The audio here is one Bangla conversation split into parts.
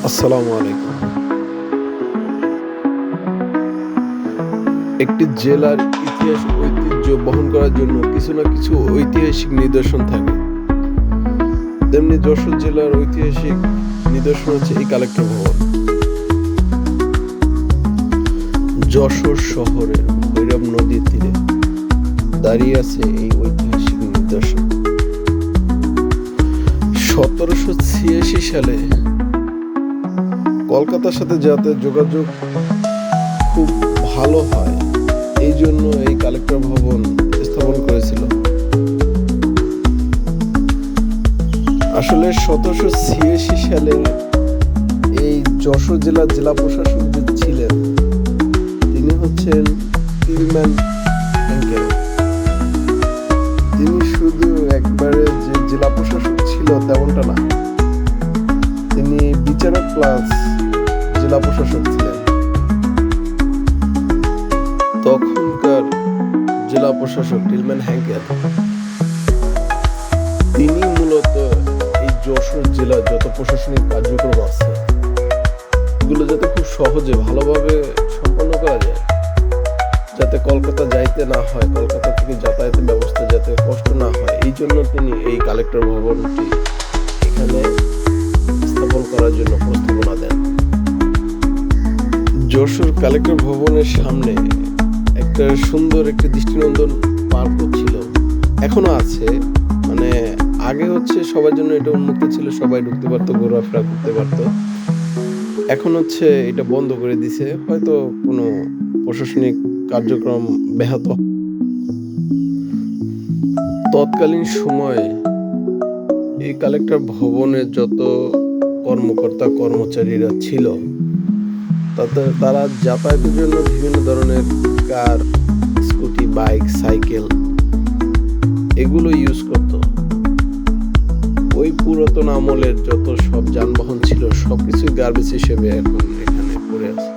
আসসালামু আলাইকুম। একটি জেলার ইতিহাস ঐতিহ্য বহন করার জন্য কিছু না কিছু ঐতিহাসিক নিদর্শন থাকে। তেমনি যশোর জেলার ঐতিহাসিক নিদর্শন হচ্ছে এই কালেক্টর ভবন। যশোর শহরের ভৈরব নদীর তীরে দাঁড়িয়ে আছে এই ঐতিহাসিক নিদর্শন। 1786 সালে কলকাতার সাথে যাতে যোগাযোগ খুব ভালো হয় এই জন্য এই কালেক্টর ভবন স্থাপন করেছিল। আসলে 1786 সালে এই যশোর জেলার জেলা প্রশাসক যে ছিলেন তিনি হচ্ছেন টিলম্যান হ্যাঙ্কেল। তিনি শুধু একবারে যে জেলা প্রশাসক ছিল তেমনটা না, তিনি বিচারক প্লাস জেলা প্রশাসক ছিলেন। তখনকার জেলা প্রশাসক টিলম্যান হ্যাঙ্কেল তিনি মূলত এই যশোর জেলার যত প্রশাসনিক কার্যক্রম আছে এগুলো যাতে খুব সহজে ভালোভাবে সম্পন্ন করা যায়, যাতে কলকাতা যাইতে না হয়, কলকাতা থেকে যাতায়াতের ব্যবস্থা যাতে কষ্ট না হয়, এই জন্য তিনি এই কালেক্টর ভবনটি এখানে স্থাপন করার জন্য প্রস্তাবনা দেন। যশোর কালেক্টর ভবনের সামনে একটা সুন্দর একটি দৃষ্টিনন্দন পার্কও ছিল, এখনো আছে। মানে আগে হচ্ছে সবার জন্য এটা উন্মুক্ত ছিল, সবাই ঢুকতে পারতো, ঘোরাফেরা করতে পারতো। এখন হচ্ছে এটা বন্ধ করে দিছে, হয়তো কোনো প্রশাসনিক কার্যক্রম ব্যাহত। তৎকালীন সময়ে এই কালেক্টর ভবনের যত কর্মকর্তা কর্মচারীরা ছিল তারা যাতায়াতের জন্য বিভিন্ন ধরনের কার, স্কুটি, বাইক, সাইকেল এগুলো ইউজ করত। ওই পুরাতন আমলের যত সব যানবাহন ছিল সবকিছুই গার্বেজ হিসেবে এখন এখানে পড়ে আছে।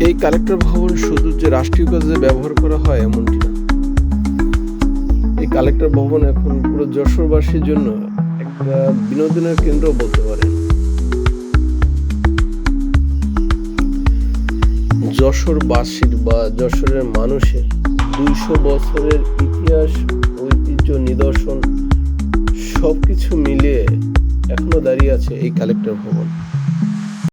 এই কালেক্টর ভবন শুধু যে রাষ্ট্রীয় কাজে ব্যবহার করা হয় এমনটি না, এই কালেক্টর ভবন এখন পুরো যশোরবাসীর জন্য একটা বিনোদনের কেন্দ্র বলতে পারেন। যশোরবাসীর বা যশোরের মানুষের 200 বছরের ইতিহাস, ঐতিহ্য, নিদর্শন সবকিছু মিলিয়ে এখনো দাঁড়িয়ে আছে এই কালেক্টর ভবন।